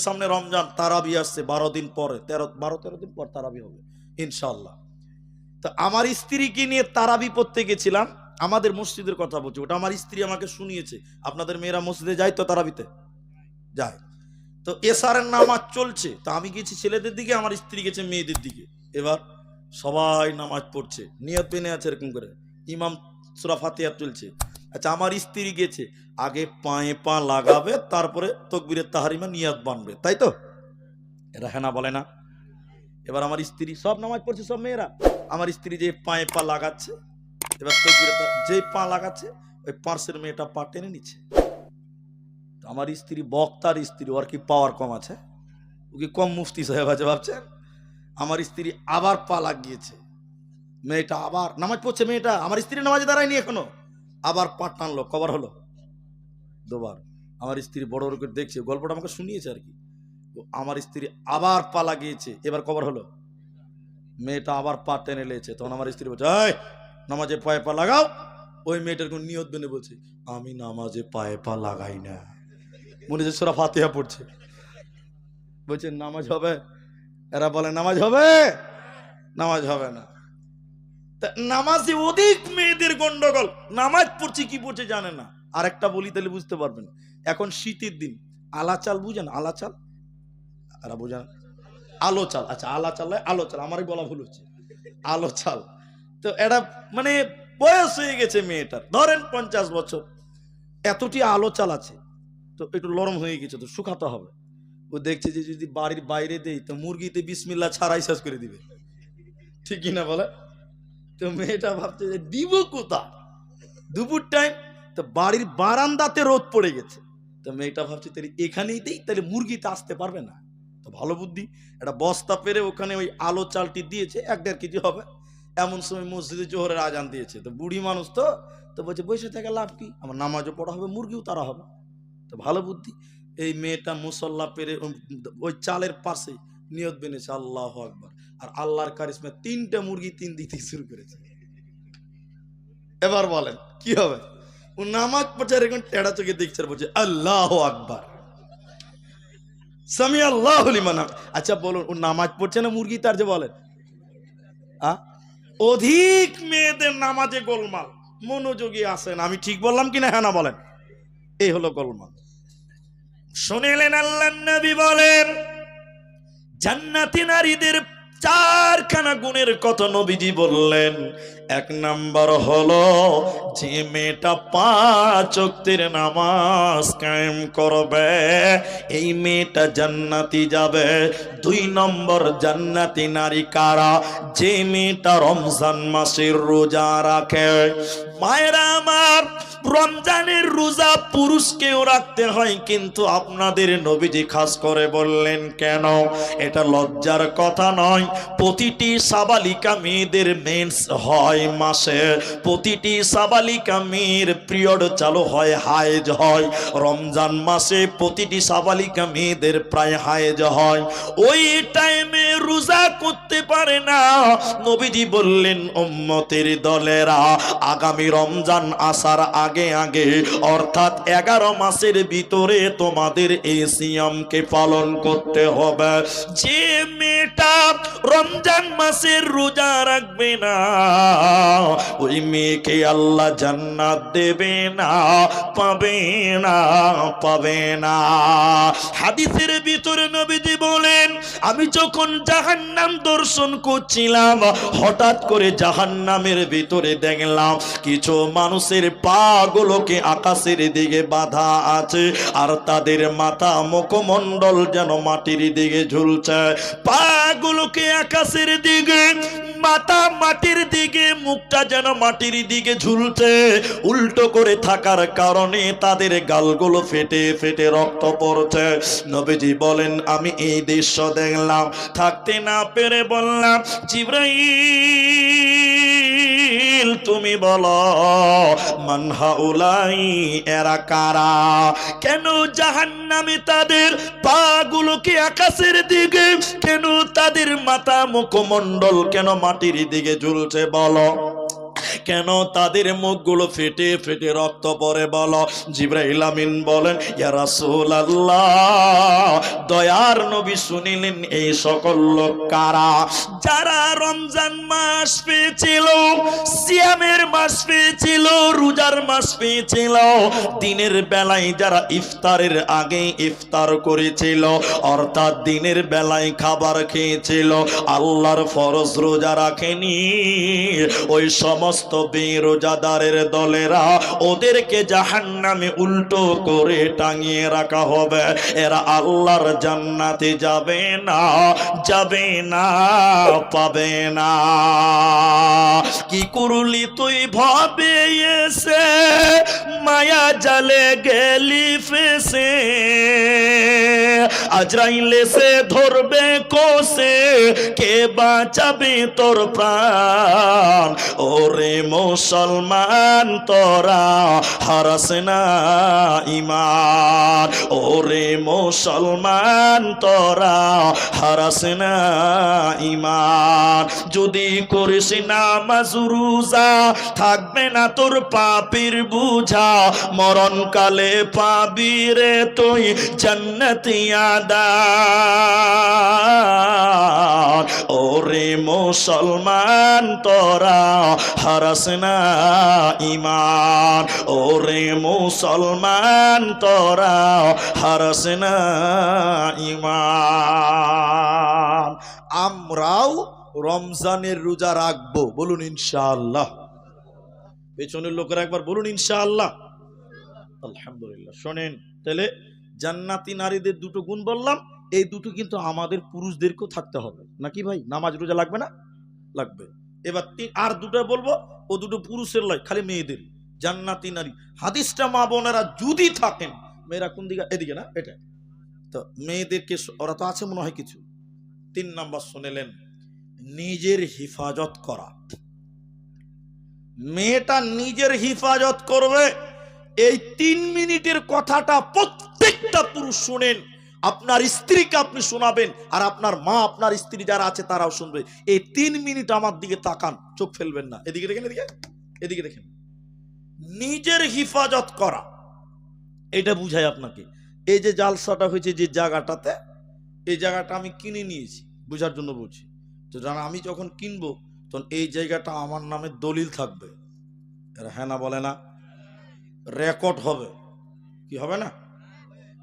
সামনে রমজান, তারাবি আসছে 12 দিন পরে, 13 দিন পর তারাবি হবে ইনশাআল্লাহ। তো আমার স্ত্রীকে নিয়ে তারাবি পড়তে গেছিলাম, আমাদের মসজিদের কথা বলছি, ওটা আমার স্ত্রী আমাকে শুনিয়েছে। আপনাদের মেয়েরা মসজিদে যায় তো তারাবিতে? যায়। তো এশারের নামাজ চলছে, তো আমি গেছি ছেলেদের দিকে, আমার স্ত্রী গেছে মেয়েদের দিকে। এবার সবাই নামাজ পড়ছে, নিয়ত বেনে আছে এরকম করে, ইমাম সূরা ফাতিহা চলছে। আচ্ছা, আমার স্ত্রী গেছে আগে পায়ে পা লাগাবে, তারপরে তাকবীরে তাহরিমা নিয়ত বানবে, তাই তো? এরা হ্যাঁ না বলে না? এবার আমার স্ত্রী, সব নামাজ পড়ছে সব মেয়েরা, আমার স্ত্রী যে পায়ে পা লাগাচ্ছে, এবার তাকবীরে যে পা লাগাচ্ছে ওই পার্শ্বের মেয়েটা পা টেনে নিচ্ছে। আমার স্ত্রী বক্তার স্ত্রী, ওর কি পাওয়ার কম আছে? ও কি কম মুফতি সাহেব আছে ভাবছেন? আমার স্ত্রী আবার পা লাগিয়েছে, মেয়েটা আবার নামাজ পড়ছে, মেয়েটা আমার স্ত্রী নামাজে দাঁড়ায়নি এখনো, আবার পা টানলো, কবার হলো? দুবার। আমার স্ত্রী বড় বড় করে দেখছে, গল্পটা আমাকে শুনিয়েছে আর কি। আমার স্ত্রী আবার পা লাগিয়েছে, এবার কবার হলো? মেয়েটা আবার পা টেনে লেছে। তখন আমার স্ত্রী বলছে, এই নামাজে পায়ে পা লাগাও। ওই মেয়েটার কোন নিয়ত বেনে বলছে, আমি নামাজে পায়ে পা লাগাই না, মনে হচ্ছে সূরা ফাতিহা পড়ছে। বলছে নামাজ হবে? এরা বলে নামাজ হবে, নামাজ হবে না। নামাজে অধিক মেয়েদের গন্ডগোল, নামাজ পড়ছে কি পড়ছে জানে না। আর একটা বলি তাহলে বুঝতে পারবেন, এখন শীতের দিন আলা চাল বুঝেন? আলা চাল এরা বুঝেন? আলো চাল, আচ্ছা আলা চাল আলো চাল, আমারই বলা ভুল হচ্ছে, আলো চাল। তো এটা মানে বয়স হয়ে গেছে মেয়েটার, ধরেন 50 বছর, এতটি আলো চাল আছে, তো একটু নরম হয়ে গেছে, তো শুকাতে হবে। ও দেখছে যে যদি বাড়ির বাইরে দেই তো মুরগিতে বিসমিল্লাহ ছাড়াই শেষ করে দিবে, ঠিক কিনা বলে? তো মেয়েটা ভাবছে যে দিব কোথা, দুপুর টাইম, তো বাড়ির বারান্দাতে রোদ পড়ে গেছে। তো মেয়েটা ভাবছে তাহলে এখানেই দেই, তাহলে মুরগিতে আসতে পারবে না। তো ভালো বুদ্ধি, একটা বস্তা পেরে ওখানে ওই আলো চালটি দিয়েছে, 1-1.5 কেজি হবে। এমন সময় মসজিদে জোহরের আজান দিয়েছে, তো বুড়ি মানুষ তো, তো বলছে বসে থেকে লাভ কি, আমার নামাজও পড়া হবে, মুরগিও তারা হবে। তো ভালো বুদ্ধি, এই মেয়েটা মুসল্লা পেরে ওই চালের পাশে নিয়ত বেনেছে আল্লাহু আকবার, আর আল্লাহর কারিশমা 3টে মুরগি 3 দিতে শুরু করেছে। এবার বলেন কি হবে? ও নামাজ পড়ছে এরকম টেড়া চোখে দেখছে আর বলছে আল্লাহু আকবার, সামি আল্লাহু লিমান। আচ্ছা বলুন, ও নামাজ পড়ছে না মুরগি তার যে বলেন? অধিক মেয়েদের নামাজে গোলমাল, মনোযোগী আসেন, আমি ঠিক বললাম কিনা হ্যাঁ না বলেন? এই হলো গোলমাল। শুনিলেন আল্লাহর নবী বলেন, জান্নাতি নারীদের 4খানা গুণের কথা নবীজি বললেন। 1 নাম্বার হলো যে মেয়েটা 5 ওয়াক্তের নামাজ কায়েম করবে, এই মেয়েটা জান্নাতি যাবে। 2 নম্বর জান্নাতি নারী কারা? যে মেয়েটা রমজান মাসের রোজা রাখে। মায়েরা আমার, রমজানের রোজা পুরুষকেও রাখতে হয়, কিন্তু আপনাদের নবীজি খাস করে বললেন কেন? এটা লজ্জার কথা নয়। প্রতিটি সাবালিকা মেয়েদের মেন্স হয় মাসে, প্রতিটি সাবালিকা মেয়ের পিরিয়ড চালু হয়, হায়েজ হয়। রমজান মাসে প্রতিটি সাবালিকা মেয়েদের প্রায় হায়েজ হয়, ওই টাইমে রোজা করতে পারে না। নবীজি বললেন উম্মতের দলেরা আগামী রমজান আসার আগে আগে, অর্থাৎ 11 মাসের ভিতরে তোমাদের এই সিয়ামকে পালন করতে হবে। যে মেয়েটা রমজান মাসের রোজা রাখবে না, ওই মেয়েকে আল্লাহ জান্নাত দেবে না, পাবে না, পাবে না। হাদিসের ভিতরে নবীজি বলেন, আমি যখন জাহান্নাম দর্শন করছিলাম, হঠাৎ করে জাহান্নামের ভিতরে দেখলাম কিছু মানুষের পা গুলোকে আকাশের দিকে বাঁধা আছে, আর তাদের মাথা মুখমণ্ডল যেন মাটির দিকে ঝুলছে। পা গুলোকে আকাশের দিকে, মাথা মাটির দিকে, মুখটা যেন মাটির দিকে ঝুলছে। উল্টো করে থাকার কারণে তাদের গালগুলো ফেটে ফেটে রক্ত পড়ছে। নবীজি বলেন, আমি এই দৃশ্য দেখলাম, থাকতে না পেরে বললাম, জিবরাইল তুমি বলো মান হাউলাই, এরা কারা? কেন জাহান্নামে তাদের পা গুলোকে আকাশের দিকে, কেন তাদের মাথা মুখমণ্ডল কেন মাটির দিকে ঝুলছে বলো? কেন তাদের মুখগুলো ফেটে ফেটে রক্ত পড়ে বলো? জিবরাইল আমিন বলেন, ইয়া রাসূলুল্লাহ, দয়ার নবী শুনিলেন এই সকল লোক কারা? যারা রমজান মাস পেয়েছিল, সিয়ামের মাস পেয়েছিল, রোজার মাস পেয়েছিল, দিনের বেলায় যারা ইফতারের আগে ইফতার করেছিল, অর্থাৎ দিনের বেলায় খাবার খেয়েছিল, আল্লাহর ফরজ রোজা রাখেনি, ওই সমস্ত বেরোজাদারের দলেরা, ওদেরকে জাহান্নামে উল্টো করে টাঙিয়ে রাখা হবে। এরা আল্লাহর জান্নাতে যাবে না, যাবে না, পাবে না। কি করলি তুই ভাবে এসে, মায়া জালে গেলি ফেসে, আজরাইল এসে ধরবে কোসে, কে বাঁচাবে তোর প্রাণ? ওরে মুসলমান তোরা হারাস না ঈমান, ওরে মুসলমান তোরা হারাস না ঈমান। যদি করিস নামাজ রোজা, থাকবে না তোর পাপের বুঝা, মরণকালে পাবি রে তুই জান্নাতি আদান। ওরে মুসলমান তোরা হারাস না ঈমান, ওরে মুসলমান তোরা হারাস না ঈমান। আমরাও রমজানের রোজা রাখবো, বলুন ইনশাআল্লাহ। পেছনের লোকেরা একবার বলুন ইনশাআল্লাহ। আলহামদুলিল্লাহ। শোনেন, তাহলে জান্নাতি নারীদের দুটো গুণ বললাম, এই দুটো কিন্তু আমাদের পুরুষদেরকেও থাকতে হবে নাকি ভাই? নামাজ রোজা লাগবে না? লাগবে। এবার আর দুটো বলবো, ও দুটো পুরুষের লয়, খালি মেয়েদের। জান্নাতি নারী হাদিসটা মা বোনেরা যদি থাকেন, মেয়েরা কোন দিকে? এদিকে না, এটা তো মেয়েদেরকে, ওরা তো আছে মনে হয় কিছু। 3 নাম্বার শুনেলেন, নিজের হিফাজত করা। মেয়েটা নিজের হিফাজত করবে। এই 3 মিনিটের কথাটা প্রত্যেকটা পুরুষ শুনেন। আপনার স্ত্রীকে আপনি শোনাবেন, আর আপনার মা, আপনার স্ত্রী যারা আছে তারাও শুনবে। এই 3 মিনিট আমার দিকে তাকান, চোখ ফেলবেন না। এদিকে দেখেন, এদিকে, এদিকে দেখেন। নিজের হিফাজত করা, এটা বুঝায় আপনাকে। এই যে জালসাটা হয়েছে যে জায়গাটাতে, এই জায়গাটা আমি কিনে নিয়েছি, বুঝার জন্য বলছি। তো জানা, আমি যখন কিনবো তখন এই জায়গাটা আমার নামে দলিল থাকবে। এরা হ্যাঁ না বলে না? রেকর্ড হবে, কি হবে না?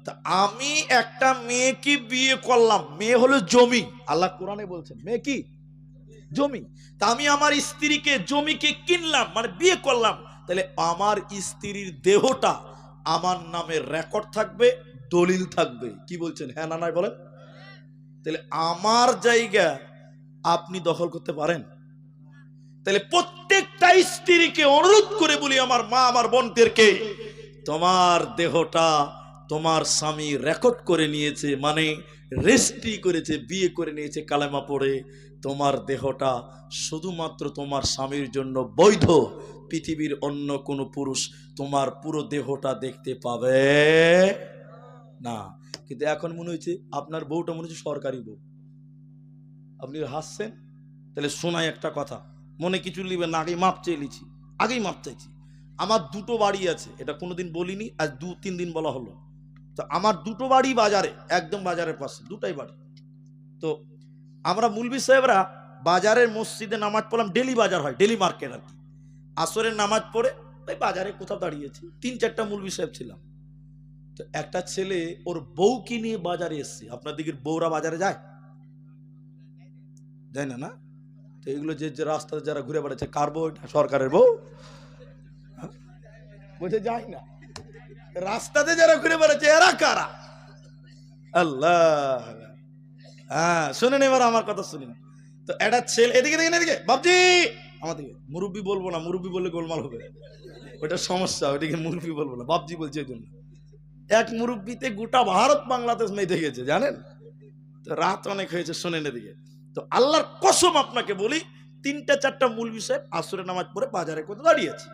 তা আমি একটা মেয়েকে বিয়ে করলাম, মেয়ে হলো জমি। আল্লাহ কোরআনে বলছেন মেয়ে কি? জমি। তা আমি আমার স্ত্রীকে, জমিকে কিনলাম, মানে বিয়ে করলাম। তাহলে আমার স্ত্রীর দেহটা আমার নামে রেকর্ড থাকবে, দলিল থাকবে। কি বলছেন, হ্যাঁ না নাই বলেন? তাহলে আমার জায়গা আপনি দখল করতে পারেন? তাহলে প্রত্যেকটা স্ত্রীকে অনুরোধ করে বলি, আমার মা, আমার বোনদেরকে, তোমার দেহটা তোমার স্বামী রেকর্ড করে নিয়েছে, মানে রেজিস্ট্রি করেছে, বিয়ে করে নিয়েছে কালেমা পড়ে। তোমার দেহটা শুধুমাত্র তোমার স্বামীর জন্য বৈধ। পৃথিবীর অন্য কোনো পুরুষ তোমার পুরো দেহটা দেখতে পাবে না। কিন্তু এখন মনে হচ্ছে আপনার বউটা মনে হচ্ছে সরকারি বউ। আপনি হাসছেন। তাহলে শোনাই একটা কথা, মনে কিছু নিবেন না, আগেই মাপ চেয়ে লিছি, আগেই মাপ চাইছি। আমার 2টো বাড়ি আছে, এটা কোনোদিন বলিনি, আজ 2-3 দিন বলা হলো। তো আমার 2টো বাড়ি বাজারে, একদম বাজারের পাশে 2টাই বাড়ি। তো আমরা মুলবি সাহেবরা বাজারের মসজিদে নামাজ পড়লাম, ডেলি বাজার হয়, ডেলি মার্কেট আর কি। আসরের নামাজ পড়ে ওই বাজারে কোথাও দাঁড়িয়েছি, 3-4টা মুলবি সাহেব ছিলাম। তো একটা ছেলে ওর বউকে নিয়ে বাজারে এসছে। আপনার দিকের বউরা বাজারে যায়? যায় না, না? তো এগুলো যে রাস্তাতে যারা ঘুরে বেড়াচ্ছে, কার বউ? সরকারের বউ? বলছে যায় না। রাস্তাতে যারা ঘুরে বেড়াচ্ছে এরা কারা? আল্লাহ। হ্যাঁ, শুনেন এবার আমার কথা শুনেন। তো একটা ছেলে, এদিকে দেখেন, এদিকে বাবজি, আমার দিকে। মুরব্বি বলবো না, মুরব্বি বললে গোলমাল হবে, ওইটা সমস্যা। ওইটাকে মুরব্বি বলবো না, বাবজি বলছি ওই জন্য। এক মুরব্বিতে গোটা ভারত বাংলাদেশ মেতে গেছে, জানেন? তো রাত অনেক হয়েছে, শোনেন এদিকে। তো আল্লাহর কসম আপনাকে বলি, 3-4টা মুলবি সাহেব আসরের নামাজ পড়ে বাজারে কোথাও দাঁড়িয়েছে।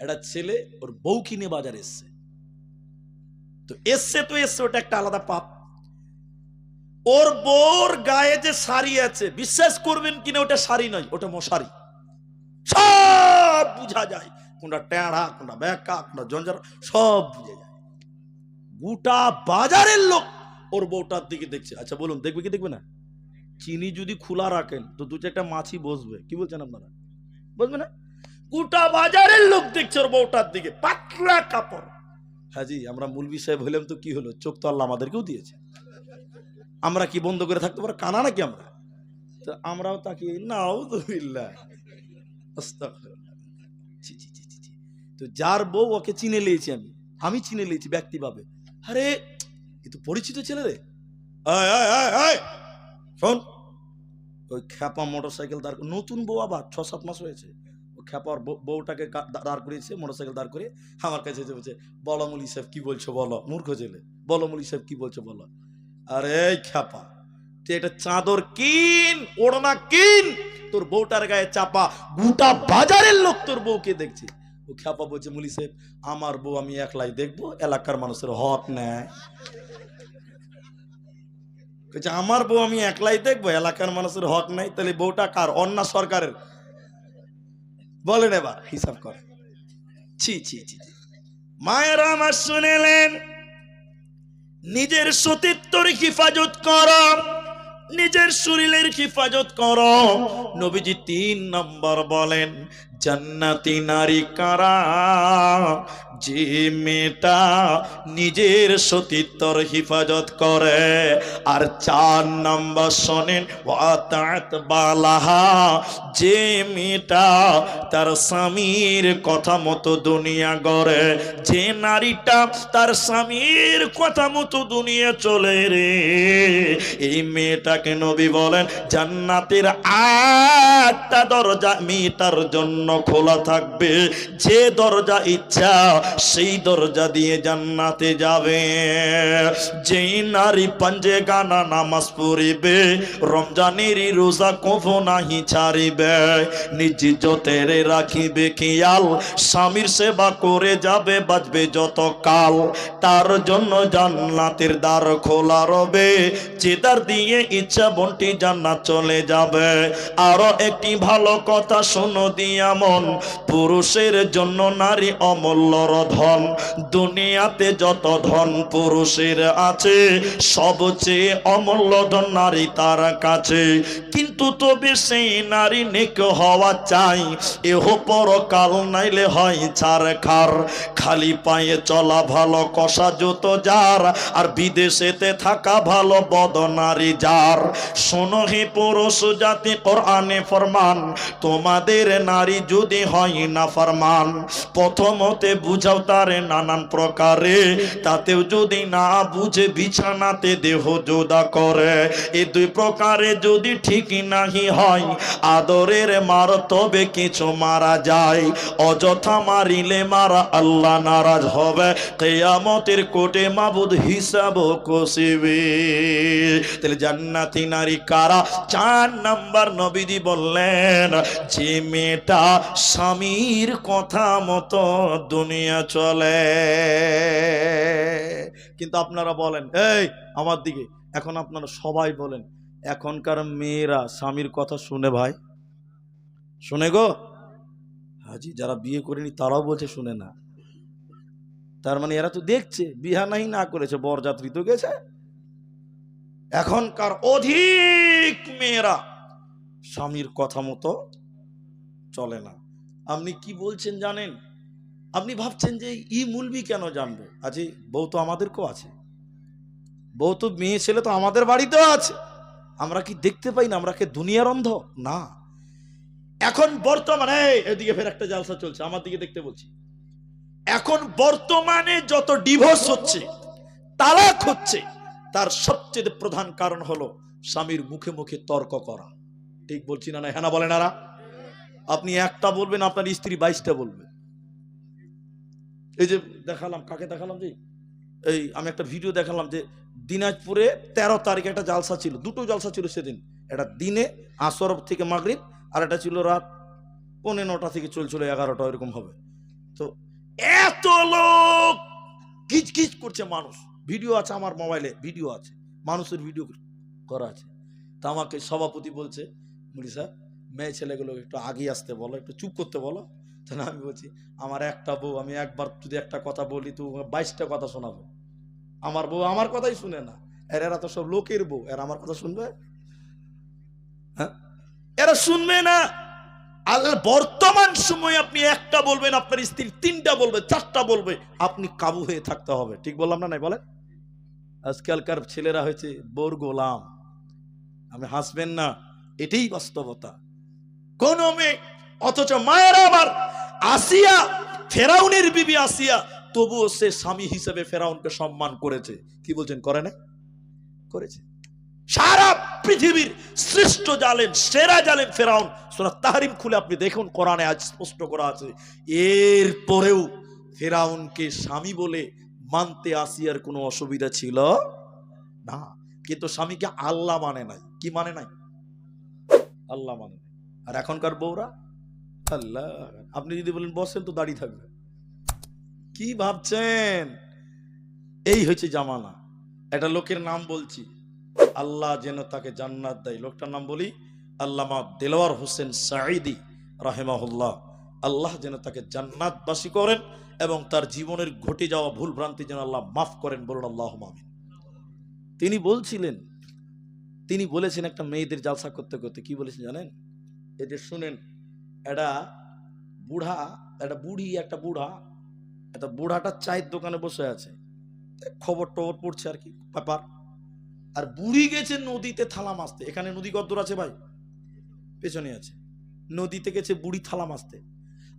একটা ছেলে ওর বউ কিনে বাজারে এসছে। তো এসছে, ওটা একটা আলাদা পাপ। ওর বউর গায়ে যে শাড়ি আছে, বিশ্বাস করবেন কিনা, ওটা শাড়ি নয়, ওটা মশারি। সব বুঝা যায়, কোনটা টেঁড়া, কোনটা ব্যাকা, কোনটা জঞ্জার, সব বুঝে যায়। গোটা বাজারের লোক ওর বউটার দিকে দেখছে। আচ্ছা বলুন, দেখবে কি দেখবে না? চিনি যদি খোলা রাখেন তো দু চারটা মাছি বসবে, কি বলছেন আপনারা? বসবে না? গোটা বাজারের লোক দেখছে ওর বউটার দিকে, পাতলা কাপড়। হাজি, আমরা মুলবি সাহেব হইলাম তো কি হলো, চোখ তো আল্লাহ আমাদেরকেও দিয়েছে। আমরা কি বন্ধ করে থাকতে পারো? কানা নাকি আমরা? তো আমরাও তাকিয়ে নাউযুবিল্লাহ, আস্তাগফিরুল্লাহ। ছি, ছি, ছি, ছি, ছি। তো যার বউ ওকে চিনে লিয়েছি, আমি চিনে লিয়েছি ব্যক্তিভাবে। আরে এ তো পরিচিত ছেলে রে। আয় আয় আয় আয় শোন, ওই খ্যাপা মোটরসাইকেল দাঁড়, নতুন বউ, আবার 6-7 মাস হয়েছে। ও খ্যাপার বউটাকে দাঁড় করিয়েছে, মোটরসাইকেল দাঁড় করে আমার কাছে এসে বলছে, বলো মুলি সাহেব কি বলছো বলো। মূর্খ ছেলে, বলো মুলি সাহেব কি বলছো বলো। আরে খ্যাপা, তুই একটা চাদর কিন, ওড়না কিন, তোর বউটার গায়ে চাপা, গোটা বাজারের লোক তোর বউকে দেখছে। ও খ্যাপা বলছে, মুলি সাহেব আমার বউ আমি একলাই দেখবো, এলাকার মানুষের হক নেয়। আমার বউ আমি একলাই দেখবো, এলাকার মানুষের হক নাই? তাহলে বউটা কার? অন্য সরকারের? বলেন এবার হিসাব করে। ছি ছি ছি ছি। মায়েরা আমার শুনেলেন, নিজের সতীত্বর হিফাজত করো, নিজের শরীরের হিফাজত করো। নবীজি 3 নম্বর বলেন, জান্নাতি নারী কারা? যে মেয়েটা নিজের সতীত্বর হিফাজত করে। আর 4 নম্বর শোনেন, ওয়াতাত বালাহা, যে মেয়েটা তার স্বামীর কথা মতো দুনিয়া গড়ে। যে নারীটা তার স্বামীর কথা মতো দুনিয়া চলে রে, এই মেয়েটাকে নবী বলেন জান্নাতের 8টা দরজা মেয়েটার জন্য খোলা থাকবে। যে দরজা ইচ্ছা সেই দরজা দিয়ে জান্নাতে যাবে। যেই নারী পাঞ্জে গানা নামাজ পড়িবে, রমজানেরই রোজা কভু নাহি ছাড়িবে, নিজ ইজ্জতের রাখিবে খেয়াল, স্বামীর সেবা করে যাবে বাঁচবে যত কাল, তার জন্য জান্নাতের দ্বার খোলা রবে। যে দ্বার দিয়ে ইচ্ছা বন্টি জান্নাত চলে যাবে। আরো একটি ভালো কথা শোনো দিয়া মন, পুরুষের জন্য নারী অমূল্য ধন। দুনিয়াতে যত ধন পুরুষের আছে, সবচেয়ে অমূল্য ধন নারী তার কাছে। কিন্তু তবে সেই নারী নেক হওয়া চাই, এহ পরকাল নাইলে হয় ছারখার। খালি পায়ে চলা ভালো কষা জুতো যার, আর বিদেশেতে থাকা ভালো বদনারী যার। শোনো হে পুরুষ জাতি, কোরআনে ফরমান, তোমাদের নারী যদি হয় না ফরমান, প্রথমতে বুঝাও তারে নানান প্রকারে, তাতেও যদি না বুঝে বিছানাতে দেহ জোদা করে। এই 2 প্রকারে যদি ঠিক নাহি হয়, আদরের মার তবে কিছু মারা যায়, অযথা মারিলে মারা আল্লাহ নারাজ হবে, কিয়ামতের কোটে মাবুদ হিসাব কষিবে। তাহলে জান্নাতি নারী কারা? 4 নাম্বার নবীজি বললেন, যে মেয়েটা স্বামীর কথা মতো দুনিয়া চলে। কিন্তু আপনারা বলেন, এই আমার দিকে এখন আপনারা সবাই বলেন, এখনকার মেয়েরা স্বামীর কথা শুনে ভাই? শুনে গো? হাজি, যারা বিয়ে করেনি তারাও বলছে শুনে না। তার মানে এরা তো দেখছে, বিয়া নাই না করেছে, বরযাত্রী তো গেছে। এখনকার অধিক মেয়েরা স্বামীর কথা মতো চলে না। আপনি কি বলছেন জানেন? আপনি ভাবছেন যে ই মুলবি কেন জানবে? আজি বউ তো আমাদেরকেও আছে, বউ তো মেয়ে ছেলে তো আমাদের বাড়িতেও আছে। আমরা কি দেখতে পাই না? আমরা কি দুনিয়ার অন্ধ? না। এখন বর্তমানে এদিকে ফের একটা জালসা চলছে, আমার দিকে দেখতে বলছি। এখন বর্তমানে যত ডিভোর্স হচ্ছে, তালাক হচ্ছে, তার সবচেয়ে প্রধান কারণ হলো স্বামীর মুখে মুখে তর্ক করা। ঠিক বলছি না? হ্যাঁ না বলেন? আরা আপনি একটা বলবেন, আপনার স্ত্রী 22টা বলবে। এই যে দেখালাম, কাকে দেখালাম যে এই আমি একটা ভিডিও দেখালাম যে দিনাজপুরে 13 তারিখে একটা জালসা ছিল, 2টো জালসা ছিল সেদিন। এটা দিনে আসর থেকে মাগরিব, আর এটা ছিল রাত 9:45 থেকে চলছিল 11টা, এরকম হবে। তো এত লোক গিজগিজ করছে, মানুষ, ভিডিও আছে আমার মোবাইলে, ভিডিও আছে, মানুষের ভিডিও করা আছে। তা আমাকে সভাপতি বলছে, মুলি সাহেব মেয়ে ছেলেগুলো একটু আগে আসতে বলো, একটু চুপ করতে বলো। তাহলে আমি বলছি আমার একটা বউ, আমি একবার যদি একটা কথা বলি তো 22টা কথা শোনাবো। আমার বউ আমার কথাই শুনে না, এরা তো সব লোকের বউ, এরা আমার কথা শুনবে? হ্যাঁ, এরা শুনবে না। আর বর্তমান সময়ে আপনি একটা বলবেন, আপনার স্ত্রী 3টা বলবে, 4টা বলবে, আপনি কাবু হয়ে থাকতে হবে। ঠিক বললাম না? নাই বলেন? আজকালকার ছেলেরা হয়েছে বউর গোলাম। আমি হাসবেন না, এটাই বাস্তবতা। কোন মেয়ে, অথচ মায়েরা আবার আসিয়া, ফেরাউনের বিবি আসিয়া, তবুও সে স্বামী হিসেবে ফেরাউনকে সম্মান করেছে। কি বলছেন, করে না? করেছে। সারা পৃথিবীর শ্রেষ্ঠ জালেম, সেরা জালেম ফেরাউন। সূরা তাহরিম খুলে আপনি দেখুন, কোরআনে আজ স্পষ্ট করা আছে। এর পরেও ফেরাউনকে স্বামী বলে মানতে আসিয়ার কোনো অসুবিধা ছিল না, কিন্তু স্বামীকে আল্লাহ মানে নাই। কি মানে নাই? আল্লাহ মানে নাই। আর এখনকার বউরা আল্লাহ, আপনি যদি বলেন বসেন তো দাঁড়িয়ে থাকবে। কি ভাবছেন? এই হচ্ছে জামানা। একটা লোকের নাম বলছি, আল্লাহ যেন তাকে জান্নাত দেয়। লোকটার নাম বলি আল্লামা দেলোয়ার হোসেন সাঈদী রাহিমাহুল্লাহ। আল্লাহ যেন তাকে জান্নাতবাসী করেন এবং তার জীবনের ঘটে যাওয়া ভুল ভ্রান্তি যেন আল্লাহ মাফ করেন। বলুন আল্লাহুম্মা আমিন। তিনি বলছিলেন, তিনি বলেছেন একটা মেয়েদের জালসা করতে করতে, কি বলেছেন জানেন? এদের শুনেন, একটা বুড়া, একটা বুড়ি, একটা বুড়াটা চায়ের দোকানে বসে আছে, খবর টবর পড়ছে আর কি ব্যাপার। আর বুড়ি গেছে নদীতে থালা মাছতে। এখানে নদী কদ্দূর আছে ভাই? পেছনে আছে। নদীতে গেছে বুড়ি থালা মাছতে।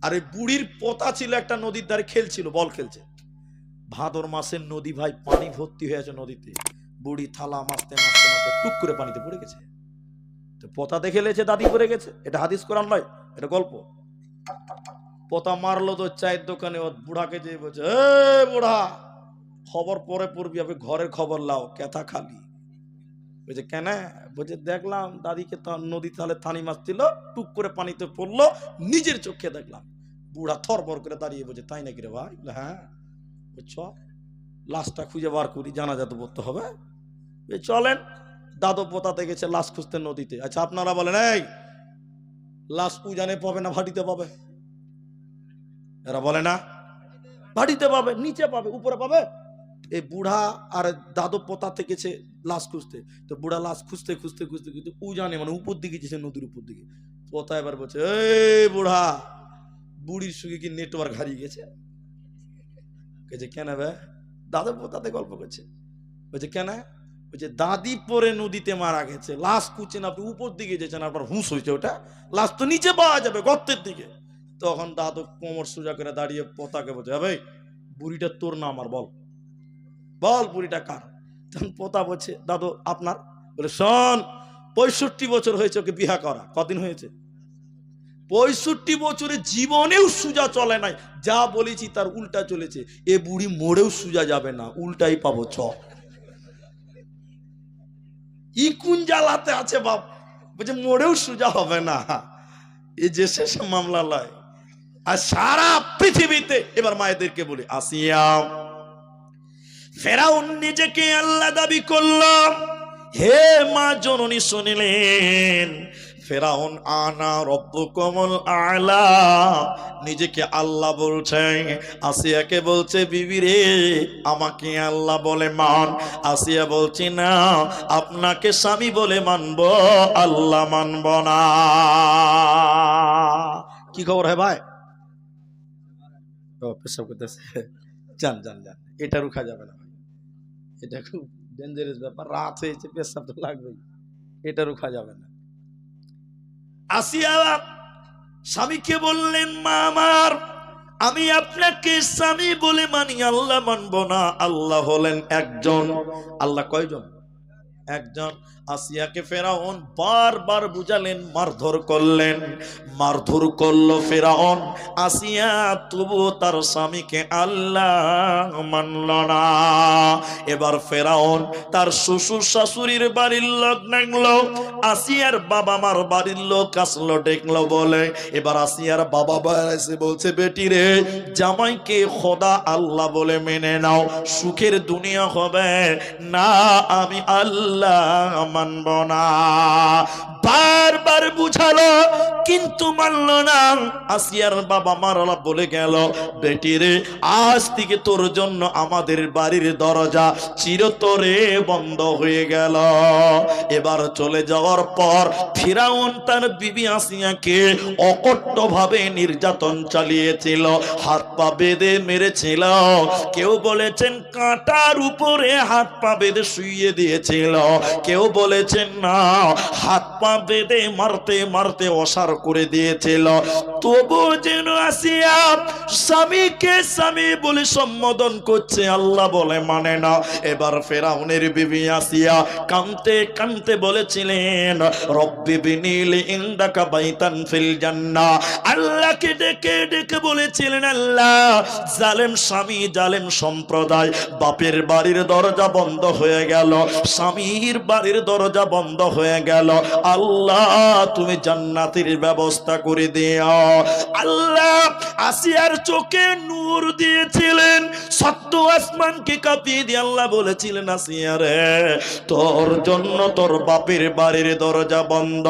আর এই বুড়ির পোতা ছিল একটা নদীর ধারে, খেলছিল, বল খেলছে। ভাদর মাসের নদী ভাই, পানি ভর্তি হয়ে আছে নদীতে। বুড়ি থালা মাছতে মাছতে মাছতে টুক করে পানিতে পড়ে গেছে। তো পোতা দেখে লেছে দাদি পড়ে গেছে। এটা হাদিস কোরআন নয়, এটা গল্প। পোতা মারলো তো চায়ের দোকানে, ও বুড়াকে যে বলছে, এ বুড়া, খবর পরে পড়বি, আমি ঘরের খবর লাও, কেথা খালি। বলছে কেন? বলছে দেখলাম দাদিকে নদী তাহলে থানি মারছিল, টুক করে পানিতে পড়লো, নিজের চোখে দেখলাম। বুড়া থরবর করে দাঁড়িয়ে বলছে, তাই নাকি রে ভাই? হ্যাঁ। বুঝছ, লাশটা খুঁজে বার করি, জানাজা তো পড়তে হবে। চলেন। দাদু পোতাতে গেছে লাশ খুঁজতে নদীতে। আচ্ছা আপনারা বলেন, এই লাশ উজানে পাবে না ভাটিতে পাবে? এরা বলে না ভাটিতে পাবে, নিচে পাবে, উপরে পাবে? এই বুড়া আর দাদু পোতাতে গেছে লাশ খুঁজতে। তো বুড়া লাশ খুঁজতে খুঁজতে খুঁজতে খুঁজতে উজানে, মানে উপর দিকে গেছে, নদীর উপর দিকে। পোতা এবার বলছে, এই বুড়া, বুড়ির সঙ্গে কি নেটওয়ার্ক হারিয়ে গেছে? কেন বে? দাদু পোতাতে গল্প করছে। বলছে কেন? বলছে দাদি পরে নদীতে মারা গেছে, লাশ খুঁজছেন আপনি, উপর দিকে যেছেন, আপনার হুঁশ হয়েছে, ওটা লাশ তো নিচে পাওয়া যাবে, গর্তের দিকে। তখন দাদু কোমর সোজা করে দাঁড়িয়ে পোতাকে বলছে, ভাই বুড়িটা তোর না আমার? বল বল বুড়িটা কার? তখন পোতা বলছে, দাদু আপনার। বলে শোন, 65 বছর হয়েছে ওকে বিয়া করা। কদিন হয়েছে? 65 বছরে জীবনেও সুজা চলে নাই। যা বলেছি তার উল্টা চলেছে। এ বুড়ি মরেও সুজা যাবে না, উল্টাই পাবো। ই কোন জ্বালাতে আছে বাপ? বলছে মরেও সুজা হবে না। এ যে শেষ মামলা লয়। আর সারা পৃথিবীতে, এবার মায়েদেরকে বলি, আসিয়া, ফেরাউন নিজেকে আল্লাহ দাবি করল। হে মা জননী শুনিলেন, ফেরাউন আনা রব্বুকুমুল আ'লা, নিজেকে আল্লাহ বলছে। আসিয়াকে বলছে, বিবি রে আমাকে আল্লাহ বলে মান। আসিয়া বলছি না, আপনাকে স্বামী বলে মানব, আল্লাহ মানব না। কি খবর হয় ভাই? পেশাব করতেছে, জান জান জান, এটা রুখা যাবে না ভাই, এটা খুব ডেঞ্জারাস ব্যাপার। রাত হয়েছে, পেশাব তো লাগবেই, এটা রুখা যাবে না। আসিয়া স্বামীকে বললেন, মা আমার, আমি আপনাকে স্বামী বলে মানি, আল্লাহ মানব না। আল্লাহ হলেন একজন। আল্লাহ কয়জন? একজন। আসিয়াকে ফেরাউন বারবার বুঝালেন, মারধর করলেন, মারধর করলো ফেরাউন। আসিয়া তবুও তার স্বামীকে আল্লাহ মানল না। এবার ফেরাউন তার শ্বশুর শাশুড়ির বাড়ির লোক ডাকলো, আসিয়ার বাবা মার বাড়ির লোক আসলো, ডেকলো, বলে এবার আসিয়ার বাবা এসে বলছে, বেটি রে, জামাইকে খোদা আল্লাহ বলে মেনে নাও, সুখের দুনিয়া হবে না, আমি আল্লাহ আল্লাহ মানব না। বারবার বুঝালো কিন্তু মানল না। আসিয়ার বাবা মারা বলে গেল, বেটিরে আজ থেকে তোর জন্য আমাদের বাড়ির দরজা চিরতরে বন্ধ হয়ে গেল। এবার চলে যাওয়ার পর ফিরাউন তার বিবি আসিয়াকে অকট্টভাবে নির্যাতন চালিয়েছিল, হাত পা বেঁধে মেরেছিল। কেউ বলেছেন কাঁটার উপরে হাত পা বেঁধে শুইয়ে দিয়েছিল, কেউ বলেছেন না হাত পা বেঁধে মারতে মারতে অসার করে দিয়েছিল। তবু যেন আসিয়া স্বামীকে স্বামী বলে সম্বোধন করছে, আল্লাহ বলে মানে না। এবার ফেরাউনের বিবি আসিয়া কাঁদতে কাঁদতে বলেছিলেন, রব্বি বিনিল ইনদাকা বাইতান ফিল জান্নাহ। আল্লাহকে ডেকে ডেকে বলেছিলেন, আল্লাহ জালেম স্বামী জালেম সম্প্রদায়, বাপের বাড়ির দরজা বন্ধ হয়ে গেল, স্বামীর বাড়ির দরজা বন্ধ হয়ে গেল, আল্লাহ তুমি জান্নাতের ব্যবস্থা করে দিও। আল্লাহ আসিয়ার চোখে নূর দিয়েছিলেন, সত্য আসমানকে কাঁপিয়ে দিয়ে আল্লাহ বলেছিলেন, আসিয়া রে তোর জন্য তোর বাপের বাড়ির দরজা বন্ধ,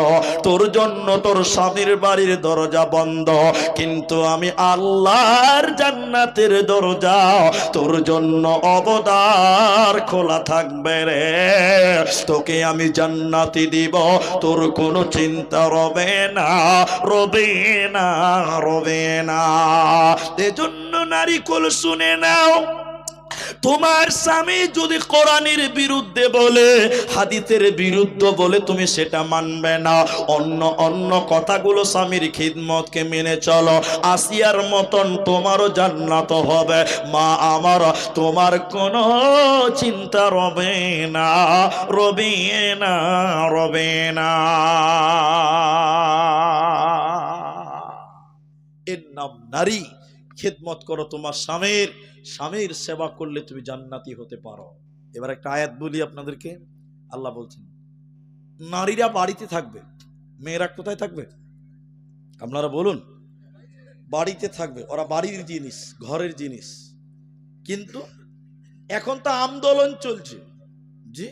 তোর জন্য তোর স্বামীর বাড়ির দরজা বন্ধ, কিন্তু আমি আল্লাহর জান্নাতের দরজা তোর জন্য অবদার খোলা থাকবে রে। তোকে আমি জান্নাতি দিব, তোর কোনো চিন্তা রবে না, রবে না, রবে না। এজন্য নারী কুল শুনে নাও, তোমার স্বামী যদি কোরআনের বিরুদ্ধে বলে, হাদিসের বিরুদ্ধে বলে, তুমি সেটা মানবে না। অন্য অন্য কথাগুলো স্বামীর খিদমতকে মেনে চলো, আসিয়ার মতন তোমারও জান্নাত হবে। মা আমার, তোমার কোনো চিন্তা রবে না, রবে না, রবে না। এর নাম নারী। খিদমত করো তোমার স্বামীর, স্বামীর সেবা করলে তুমি জান্নাতি হতে পারো। এবার একটা আয়াত বলি আপনাদেরকে। আল্লাহ বলছেন নারীরা বাড়িতে থাকবে, মেয়েরা কোথায় থাকবে? আপনারা বলুন। বাড়িতে থাকবে, ওরা বাড়ির জিনিস, ঘরের জিনিস। কিন্তু এখন তো আন্দোলন চলছে, জি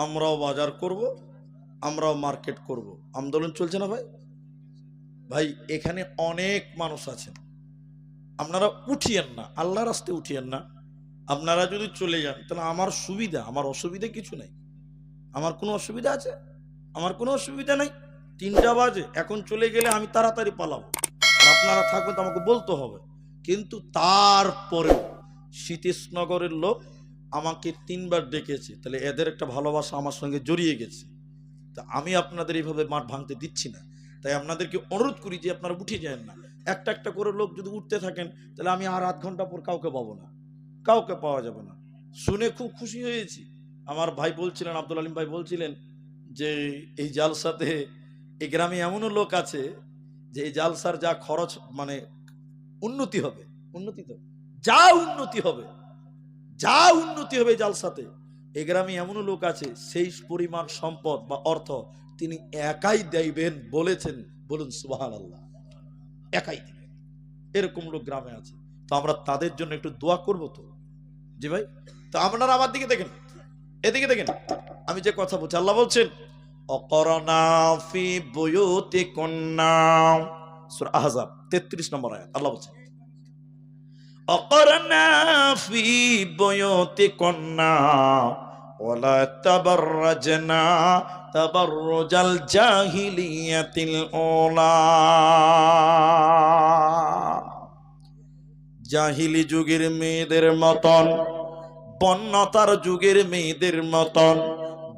আমরাও বাজার করব, আমরাও মার্কেট করব, আন্দোলন চলছে না ভাই? ভাই এখানে অনেক মানুষ আছেন, আপনারা উঠিয়েন না, আল্লাহর রাস্তায় উঠিয়েন না। আপনারা যদি চলে যান তাহলে আমার সুবিধা, আমার অসুবিধা কিছু নেই। আমার কোনো অসুবিধা আছে? আমার কোনো অসুবিধা নেই। 3টা বাজে, এখন চলে গেলে আমি তাড়াতাড়ি পালাবো, আর আপনারা থাকবেন তো আমাকে বলতে হবে। কিন্তু তারপরেও শীতেশনগরের লোক আমাকে 3বার ডেকেছে, তাহলে এদের একটা ভালোবাসা আমার সঙ্গে জড়িয়ে গেছে। তা আমি আপনাদের এইভাবে মাঠ ভাঙতে দিচ্ছি না। তাই আপনাদেরকে অনুরোধ করি যে আপনারা উঠে যান না। একটা একটা করে লোক যদি উঠতে থাকেন তাহলে আমি আর আধ ঘন্টা পর কাউকে পাবো না, কাউকে পাওয়া যাবে না। শুনে খুব খুশি হয়েছি। আমার ভাই বলছিলেন, আব্দুল আলিম ভাই বলছিলেন যে এই জালসাতে এই গ্রামে এমনও লোক আছে যে এই জালসার যা খরচ, মানে উন্নতি হবে, উন্নতি তো যা উন্নতি হবে, যা উন্নতি হবে জালসাতে, এই গ্রামে এমনও লোক আছে সেই পরিমাণ সম্পদ বা অর্থ তিনি একাই দেবেন বলেছেন। বলুন সুবহানাল্লাহ, একাই দিবেন। এরকম লোক গ্রামে আছে। তো আমরা তাদের জন্য একটু দোয়া করব তো। জি ভাই, তো আপনারা আমার দিকে দেখেন, এদিকে দেখেন, আমি যে কথা বলছি, আল্লাহ বলছেন অকরনা ফি বুয়ুতিকুন্না, সূরা আহজাব 33 নম্বর আয়াত। আল্লাহ বলছেন অকরনা ফি বুয়ুতিকুন্না ওয়ালা তাবাররাজনা তাবাররুজাল জাহিলিয়াতিল উলা। জাহিলি যুগের মেয়েদের মতন, বন্যতার যুগের মেয়েদের মতন,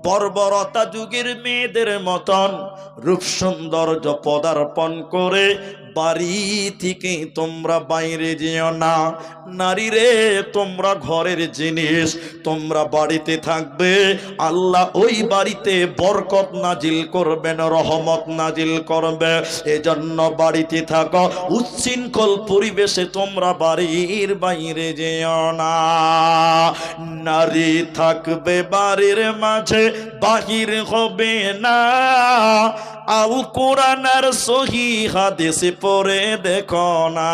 বর্বরতা যুগের মেয়েদের মতন রূপ সৌন্দর্য পদার্পণ করে বাড়ি থেকে তোমরা বাইরে যেও না। নারী রে, তোমরা ঘরের জিনিস, তোমরা বাড়িতে থাকবে, আল্লাহ ওই বাড়িতে বরকত নাজিল করবেন, রহমত নাজিল করবে। এজন্য বাড়িতে থাকো, উচ্ছৃঙ্খল পরিবেশে তোমরা বাড়ির বাইরে যেও না। নারী থাকবে বাড়ির মাঝে, বাহির হবে না। আল কোরআন আর সহি হাদিস পড়ে দেখো না।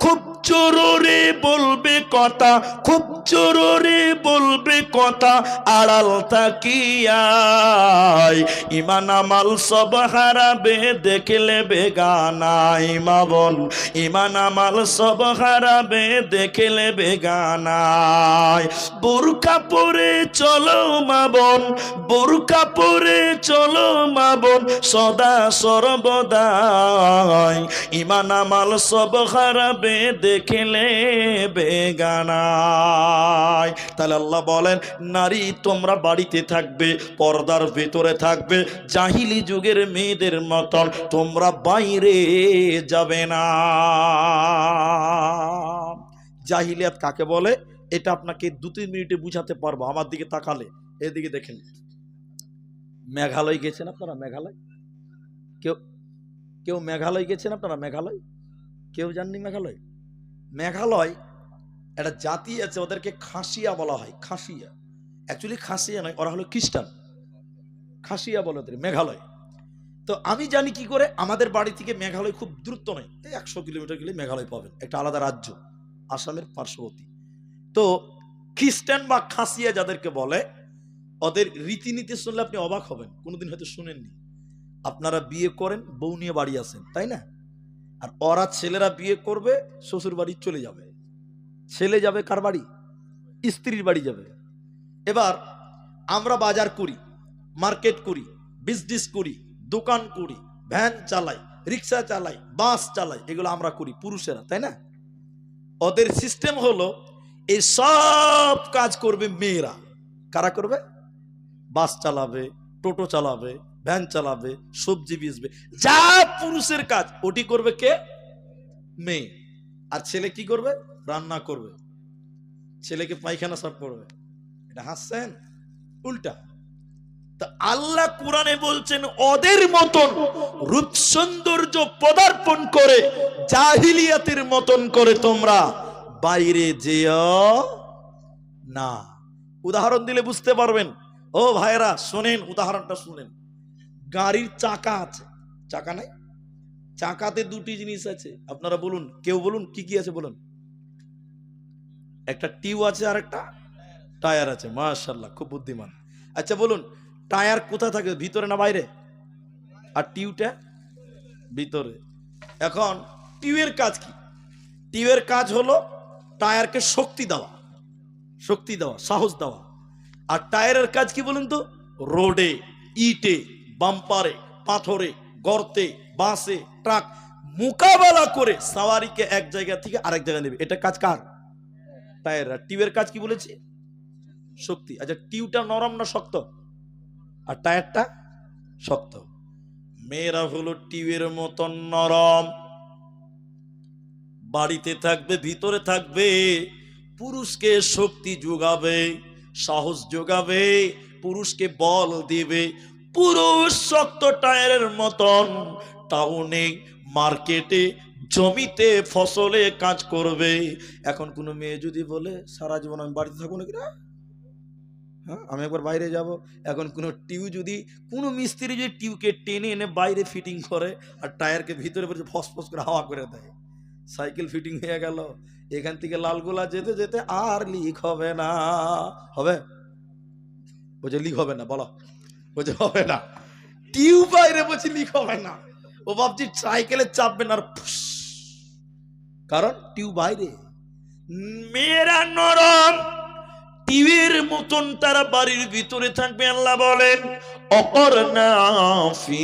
খুব জরুরি বলবে কথা, খুব জোরে বলবে কথা আড়াল তাকিয়ায়, ইমান আমাল সব হারাবে দেখলে বেগানায়। মা বোন, ইমান আমাল সব হারাবে দেখলে বেগানায়। বোরকা পরে চলো মা বোন, বোরকা পরে চলো মা বোন সদা সর্বদাই, ইমান আমাল সব হারাবে দেখলে বেগানায়। তাহলে আল্লাহ বলেন, নারী তোমরা বাড়িতে থাকবে, পর্দার ভেতরে থাকবে, জাহিলি যুগের মেয়েদের মতন তোমরা বাইরে যাবে না। জাহিলিয়াত কাকে বলে এটা আপনাকে 2-3 মিনিটে বুঝাতে পারবো। আমার দিকে তাকালে, এদিকে দেখেন। মেঘালয় গেছেন আপনারা? মেঘালয় কেউ কেউ মেঘালয় গেছেন আপনারা? মেঘালয় কেউ যাননি? মেঘালয়, মেঘালয় একটা জাতি আছে, ওদেরকে খাসিয়া বলা হয়। খাসিয়া, অ্যাকচুয়ালি খাসিয়া নয়, ওরা হলো খ্রিস্টান। খাসিয়া বলে ওদের মেঘালয়। তো আমি জানি কি করে, আমাদের বাড়ি থেকে মেঘালয় খুব দূরত্ব নয়, 100 কিলোমিটার গেলে মেঘালয় পাবেন, একটা আলাদা রাজ্য, আসামের পার্শ্ববর্তী। তো খ্রিস্টান বা খাসিয়া যাদেরকে বলে, ওদের রীতিনীতি শুনলে আপনি অবাক হবেন, কোনোদিন হয়তো শুনেননি। আপনারা বিয়ে করেন, বউ নিয়ে বাড়ি আসেন, তাই না? আর ওরা ছেলেরা বিয়ে করবে, শ্বশুর বাড়ি চলে যাবে। ছেলে যাবে কার বাড়ি? স্ত্রীর বাড়ি যাবে। এবার আমরা বাজার করি, মার্কেট করি, বিজনেস করি, দোকান করি, ভ্যান চালাই, রিক্সা চালাই, বাস চালাই, এগুলো আমরা করি পুরুষেরা, তাই না? ওদের সিস্টেম হলো এই সব কাজ করবে মেয়েরা। কারা করবে? বাস চালাবে, টোটো চালাবে, ভ্যান চালাবে, সবজি বেচবে, যা পুরুষের কাজ ওটি করবে কে? মেয়ে। আর ছেলে কি করবে? রান্না করবে, ছেলেকে পায়খানা সাফ করবে। এটা হাসছেন? উল্টা। তা আল্লাহ কোরআনে বলছেন, ওদের মতন রূপ সৌন্দর্য পদার্পণ করে, জাহিলিয়াতের মতন করে তোমরা বাইরে যেও না। উদাহরণ দিলে বুঝতে পারবেন। ও ভাইরা শোনেন, উদাহরণটা শুনেন। গাড়ির চাকা আছে, চাকা নাই? চাকাতে 2টি জিনিস আছে, আপনারা বলুন, কেউ বলুন কি কি আছে বলুন। একটা টিউব আছে আর একটা টায়ার আছে। মাশাআল্লাহ, খুব বুদ্ধিমান। আচ্ছা বলুন, টায়ার কোথায় থাকে, ভিতরে না বাইরে? আর টিউবটা ভিতরে। এখন টিউবের কাজ কি? টিউবের কাজ হলো টায়ারকে শক্তি দেওয়া, শক্তি দেওয়া, সাহস দেওয়া। আর টায়ারের কাজ কি বলুন তো? রোডে, ইটে, বাম্পারে, পাথরে, গর্তে, বাসে, ট্রাক মোকাবেলা করে সাওয়ারিকে এক জায়গা থেকে আরেক জায়গায় নেবে। এটা কাজ কার? টায়ার। আর টিউবের কাজ কি বলেছি? শক্তি। আচ্ছা, টিউবটা নরম না শক্ত? আর টায়ারটা শক্ত। মেয়েরা হলো টিউবের মতন নরম, বাড়িতে থাকবে, ভিতরে থাকবে, পুরুষকে শক্তি যোগাবে, সাহস যোগাবে, পুরুষকে বল দিবে। পুরুষ শক্ত টায়ারের মতন টাউনে, মার্কেটে, জমিতে, ফসলে কাজ করবে। এখন কোনো মেয়ে যদি বলে সারা জীবন আমি বাড়িতে থাকবো নাকি, না হ্যাঁ আমি একবার বাইরে যাব, এখন কোনো টিউ যদি, কোনো মিস্ত্রি যদি টিউকে টেনে এনে বাইরে ফিটিং করে আর টায়ারকে ভিতরে ফসফস করে হাওয়া করে দেয়, সাইকেল ফিটিং হয়ে গেল, এখান থেকে লালগোলা যেতে যেতে আর লিক হবে না। হবে? বলছে লিক হবে না, বলো। বলছে হবে না, টিউব বাইরে, বলছি লিক হবে না। ও ভাবছি সাইকেলে চাপবেন আর কারণ টিউব বাইরে। মেয়েরা নরম, টিউবের মতন তারা বাড়ির ভিতরে থাকবে। আল্লাহ বলেন, অকরনা ফি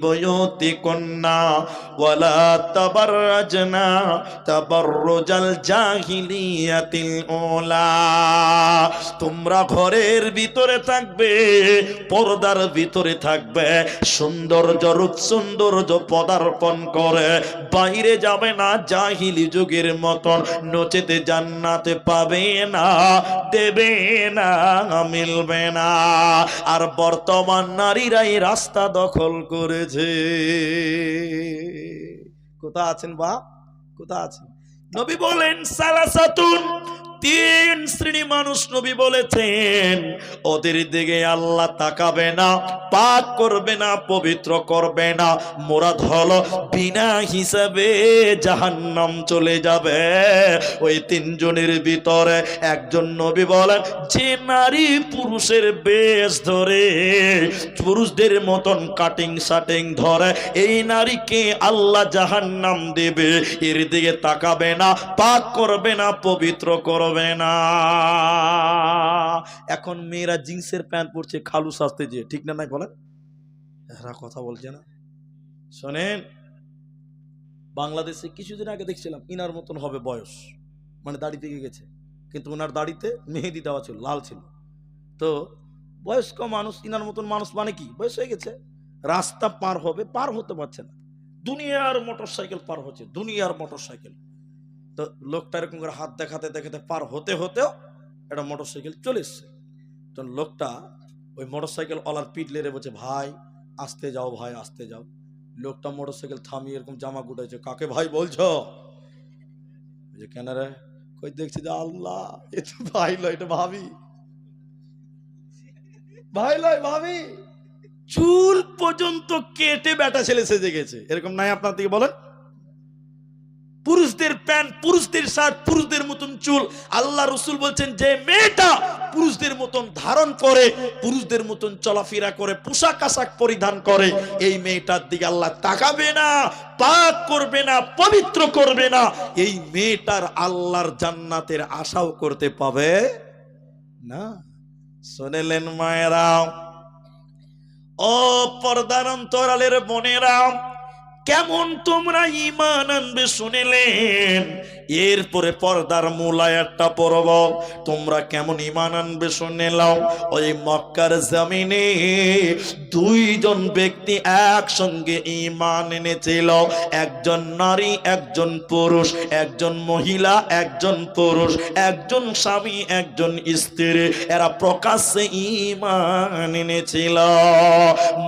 বুয়ুতিকুন্না ওয়ালা তাবাররাজনা তাবাররুজাল জাহিলিয়াতিল উলা। তোমরা ঘরের ভিতরে থাকবে, পর্দার ভিতরে থাকবে, সৌন্দর্য, রূপ সৌন্দর্য পদার্পণ করে বাইরে যাবে না জাহিলি যুগের মতন, নচেতে জান্নাতে পাবে না, দেবে না, মিলবে না। আর বর্তমান নারীরাই রাস্তা দখল করেছে। কোথা আছেন বাপ, কোথা আছেন? নবী বলেন, সালাসাতুন, তিন শ্রেণী মানুষ নবী বলেছেন ওদের দিকে আল্লাহ তাকাবে না, পাক করবে না, পবিত্র করবে না, মুরাদ হলো বিনা হিসাবে জাহান্নাম চলে যাবে। ওই তিনজনের ভিতরে একজন নবী বলেন যে নারী পুরুষের বেশ ধরে, পুরুষদের মতন কাটিং শাটিং ধরে, এই নারীকে আল্লাহ জাহান্নাম দেবে। এর দিকে তাকাবে না, পাক করবে না, পবিত্র করবে না। এখন মেয়েরা জিন্সের প্যান্ট পরছে খালু সাজতে যে, ঠিক না নাই বলেন? এরা কথা বলছে না। শোনেন, বাংলাদেশে কিছুদিন আগে দেখছিলাম ইনার মতন হবে বয়স, মানে দাড়ি পেকে গেছে, কিন্তু ওনার দাড়িতে মেহেদি দেওয়া ছিল, লাল ছিল। তো বয়স্ক মানুষ, ইনার মতন মানুষ মানে কি বয়স হয়ে গেছে, রাস্তা পার হবে, পার হতে পারছে না, দুনিয়ার মোটর সাইকেল পার হচ্ছে, দুনিয়ার মোটর সাইকেল। তো লোকটা এরকম করে হাত দেখাতে দেখাতে পার হতে হতেও একটা মোটর সাইকেল চলে এসছে। তখন লোকটা ওই মোটর সাইকেল ওলার পিঠ লেরে বলছে, ভাই আসতে যাও, ভাই আসতে যাও। লোকটা মোটর সাইকেল থামিয়ে এরকম জামা গুটাইছে, কাকে ভাই বলছো? কেন রে? কই দেখছি যে আল্লাহ, এ তো ভাই লয়, এটা ভাবি, ভাই লয় ভাবি। চুল পর্যন্ত কেটে বেটা ছেলে সেজে গেছে, এরকম নাই আপনার দিকে বলেন? পুরুষদের প্যান্ট, পুরুষদের শার্ট, পুরুষদের মতন চুল। আল্লাহ রসুল বলছেন যে মেয়েটা পুরুষদের মতন ধারণ করে, পুরুষদের মতন চলাফেরা করে, পোশাক আশাক পরিধান করে, এই মেয়েটার দিকে আল্লাহ তাকাবে না, পাক করবে না, পবিত্র করবে না। এই মেয়েটার আল্লাহর জান্নাতের আশাও করতে পাবে না। শুনেলেন মায়েরা, ও পর্দার অন্তরালের বোনেরা, কেমন তোমরা ঈমান আনবে শুনেলেন। এরপরে পর্দার মূল আয়াতটা পড়ব, তোমরা কেমন ঈমান আনবে শুনে নাও। ওই মক্কার জমিনে দুইজন ব্যক্তি একসঙ্গে ঈমান এনেছিল, একজন নারী একজন পুরুষ, একজন মহিলা একজন পুরুষ, একজন স্বামী একজন স্ত্রী। এরা প্রকাশ্যে ঈমান এনেছিল।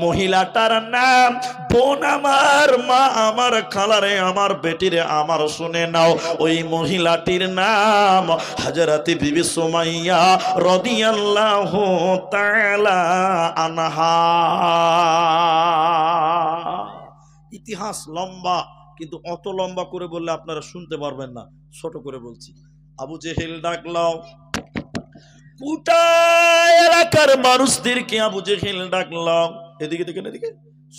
মহিলাটার নাম বোন আমার, মা আমার, খালারে আমার, বেটিরে আমার, শুনে নাও। ওই মহিলাটির নাম হযরত বিবি সুমাইয়া রাদিয়াল্লাহু তাআলা আনহা। ইতিহাস লম্বা, কিন্তু অত লম্বা করে বললে আপনারা শুনতে পারবেন না, ছোট করে বলছি। আবু জেহেল ডাকলাম, গোটা এলাকার মানুষদেরকে আবু জেহেল ডাকলাম, এদিকে দেখেন, এদিকে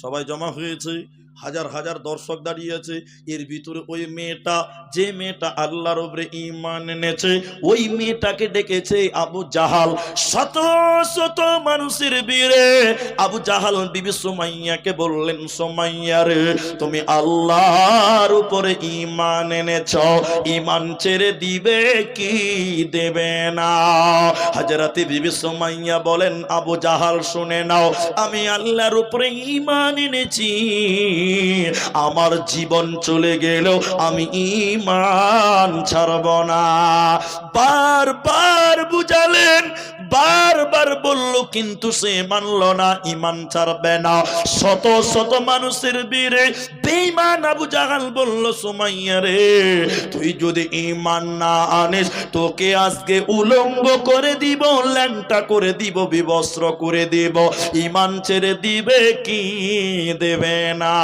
সবাই জমা হয়েছে, হাজার হাজার দর্শক দাঁড়িয়ে আছে। এর ভিতরে ওই মেয়েটা, যে মেয়েটা আল্লাহর উপরে ঈমান এনেছে, ওই মেয়েটাকে ডেকেছে আবু জাহাল। শত শত মানুষের ভিড়ে আবু জাহাল বিবি সুমাইয়াকে বললেন, সুমাইয়া রে, তুমি আল্লাহর উপরে ঈমান এনেছো, ঈমান ছেড়ে দিবে কি দেবে না? হযরত বিবি সুমাইয়া বলেন, আবু জাহাল শুনে নাও, আমি আল্লাহর উপরে ঈমান এনেছি, আমার জীবন চলে গেল আমি ঈমান ছাড়ব না। বারবার বুঝালেন, বারবার বলল, কিন্তু সে মানল না, ঈমান ছাড়বে না। শত শত মানুষের ভিড়ে বেঈমান আবু জাহাল বলল, সুমাইয়া রে, তুই যদি ঈমান না আনিস, তোকে আজকে উলঙ্গ করে দিব, ল্যাংটা করে দিব, বিবস্ত্র করে দিব। ঈমান ছেড়ে দিবে কি দেবে না?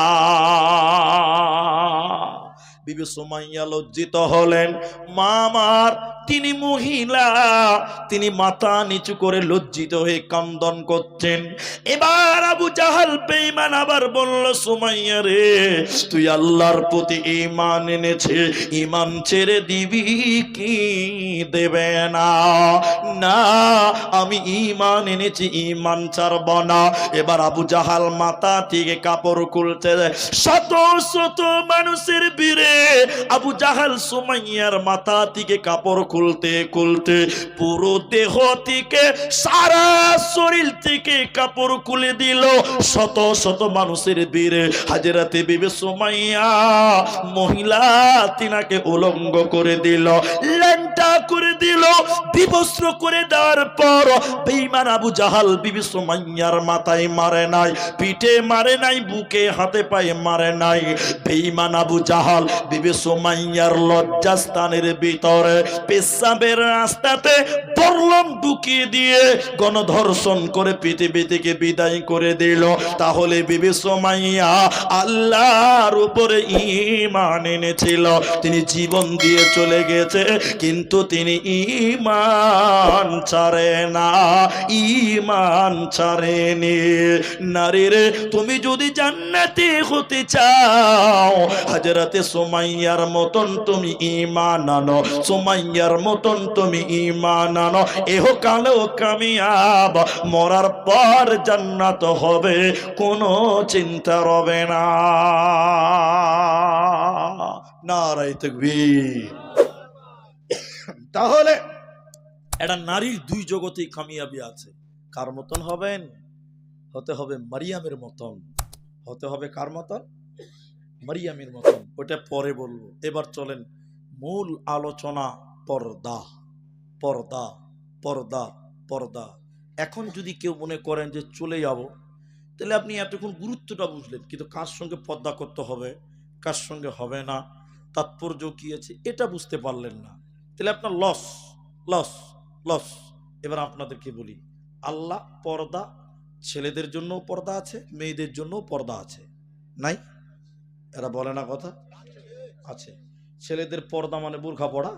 বিবি সুমাইয়া লজ্জিত হলেন। মা আমার, তিনি মহিলা, তিনি মাথা নিচু করে লজ্জিত হয়ে কান্দন করছেন। এবার আবু জাহাল বেঈমান আবার বলল, সুমাইয়া রে, তুই আল্লাহর প্রতি ঈমান এনেছে, ঈমান ছেড়ে দিবি কি দেবে না? না, আমি ঈমান এনেছি, ঈমান ছাড়ব না। এবার আবু জাহাল মাথা থেকে কাপড় খুলতে, শত শত মানুষের ভিড়ে আবু জাহাল সুমাইয়ার মাথা থেকে কাপড় খুলতে খুলতে পুরো দেহ থেকে, সারা শরীর থেকে কাপড় খুলে দিল। শত শত মানুষের ভিড়ে হযরত বিবি সুমাইয়া মহিলা তিনাকে উলঙ্গ করে দিল, ল্যাংটা করে দিল, বিবস্ত্র করে দেওয়ার পর বেঈমান আবু জাহাল বিবি সুমাইয়ার মাথায় মারে নাই, পিঠে মারে নাই, বুকে হাতে পায়ে মারে নাই। বেঈমান আবু জাহাল বিবি সুমাইয়ার লজ্জাস্থানের ভিতরে পেশাবের রাস্তাতে বর্লম ঢুকিয়ে দিয়ে গণধর্ষণ করে পৃথিবী থেকে বিদায় করে দিল। তাহলে বিবি সুমাইয়া আল্লাহর উপরে ঈমান এনেছিল, তিনি জীবন দিয়ে চলে গেছে, কিন্তু তিনি ঈমান ছাড়ে না, ঈমান ছাড়েনি। নারীরে, তুমি যদি জান্নাতি হতে চাও, হযরতে সুমাইয়ার মতন তুমি ঈমান আনো, সুমাইয়ার মতন তুমি ঈমান আনো, ইহকালেও কামিয়াব, মরার পর জান্নাত হবে, কোনো চিন্তা রবে না। নারায়ে তাকবীর। তাহলে এটা নারীর দুই জগতেই কামিয়াবি আছে। কার মতন হবেন? হতে হবে মারিয়ামের মতন। হতে হবে কার মতন? মারিয়ামের মতন। ওটা পরে বলবো। এবার চলেন মূল আলোচনা। পর্দা, পর্দা, পর্দা, পর্দা। এখন যদি কেউ মনে করেন যে চলে যাব, তাহলে আপনি এতক্ষণ গুরুত্বটা বুঝলেন, কিন্তু কার সঙ্গে পর্দা করতে হবে, কার সঙ্গে হবে না, তাৎপর্য কি আছে, এটা বুঝতে পারলেন না। তাহলে আপনার লস, লস, লস। এবার আপনাদেরকে বলি, আল্লাহ পর্দা, ছেলেদের জন্যও পর্দা আছে, মেয়েদের জন্যও পর্দা আছে, নাই? এরা বলে না কথা আছে। ছেলেদের পর্দা মানে বোরখা পড়া,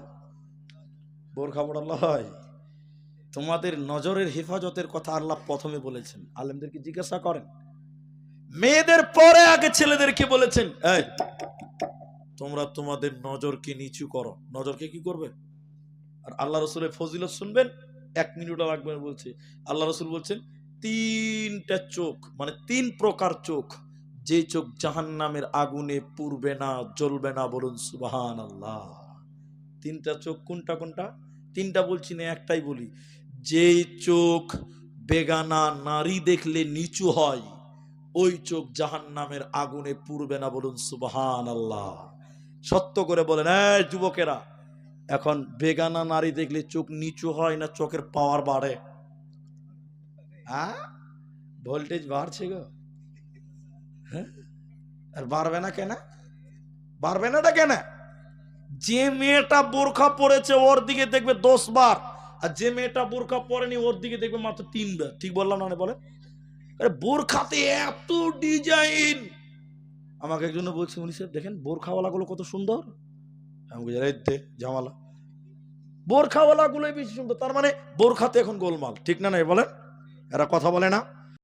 বোরখা পড়া লয়। তোমাদের নজরের হেফাজতের কথা আল্লাহ প্রথমে বলেছেন, আলেমদেরকে জিজ্ঞাসা করেন। মেয়েদের পরে আগে ছেলেদেরকে বলেছেন, এই তোমরা তোমাদের নজরকে নিচু করো। নজরকে কি করবে? আর আল্লাহ রসুলের ফজিলত শুনবেন, 1 মিনিটও লাগবে না। বলছে আল্লাহ রসুল বলছেন, 3টা চোখ, মানে 3 প্রকার চোখ, যে চোখ জাহান্নামের আগুনে পুড়বে না, জ্বলবে না। বলুন সুবহানাল্লাহ। 3টা চোখ কোনটা কোনটা? 3টা বলছি না, একটাই বলি। যেই চোখ বেগানা নারী দেখলে নিচু হয়, ওই চোখ জাহান্নামের আগুনে পুড়বে না। বলুন সুবহানাল্লাহ। সত্য করে বলেন, এই যুবকেরা, এখন বেগানা নারী দেখলে চোখ নিচু হয় না চোখের পাওয়ার বাড়ে? হ্যাঁ, ভোল্টেজ বাড়ছে গো। হ্যাঁ, আর বাড়বে না কেন? বাড়বে না কেন? যে মেয়েটা বোরখা পরেছে ওর দিকে দেখবে 10 বার, আর যে মেয়েটা বোরখা পরেনি ওর দিকে দেখবে মাত্র 3 বার। ঠিক বললাম না? বলেন। আরে বোরখাতে এত ডিজাইন। আমাকে একজন বলছে, উনি সাহেব দেখেন বোরখাওয়ালা গুলো কত সুন্দর। আমি বলি, এই দে জামালা, বোরখাওয়ালা গুলোই বেশি সুন্দর। তার মানে বোরখাতে এখন গোলমাল। ঠিক না? নাই বলেন? এরা কথা বলে না।